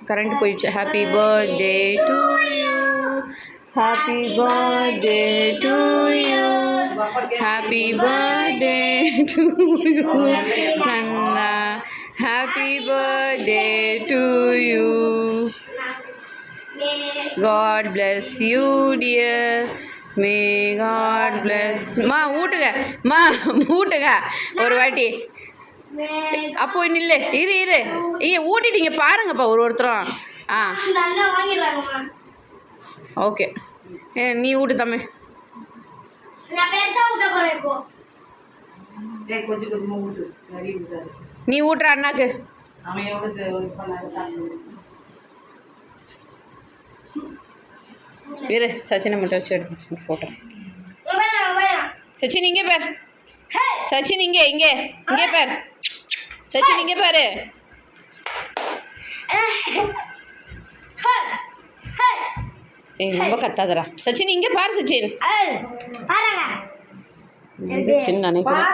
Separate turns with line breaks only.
Current போயிடுச்சு. Happy birthday to you, happy birthday to you, happy birthday to you நன்னா, happy birthday to you. God bless you dear, may God bless. மா ஊட்டுங்க, மா ஊட்டுங்க ஒரு வாட்டி. அப்போ நில்லு, இரு ஊட்டிட்டீங்க பாருங்கப்பா ஒருத்தரும். ஓகே, நீ ஊட்டு தம்பி. நீ ஊட்டுற அண்ணாக்கு. இரு சச்சினை மட்டும் வச்சு எடுத்து ஃபோட்டோ. சச்சின் இங்கே பார், சச்சின் இங்கே பார், சச்சின் இங்கே பாரு. ரொம்ப கத்தாதரா சச்சின், இங்கே பாரு சச்சின். சின்ன நினைக்கிறேன்.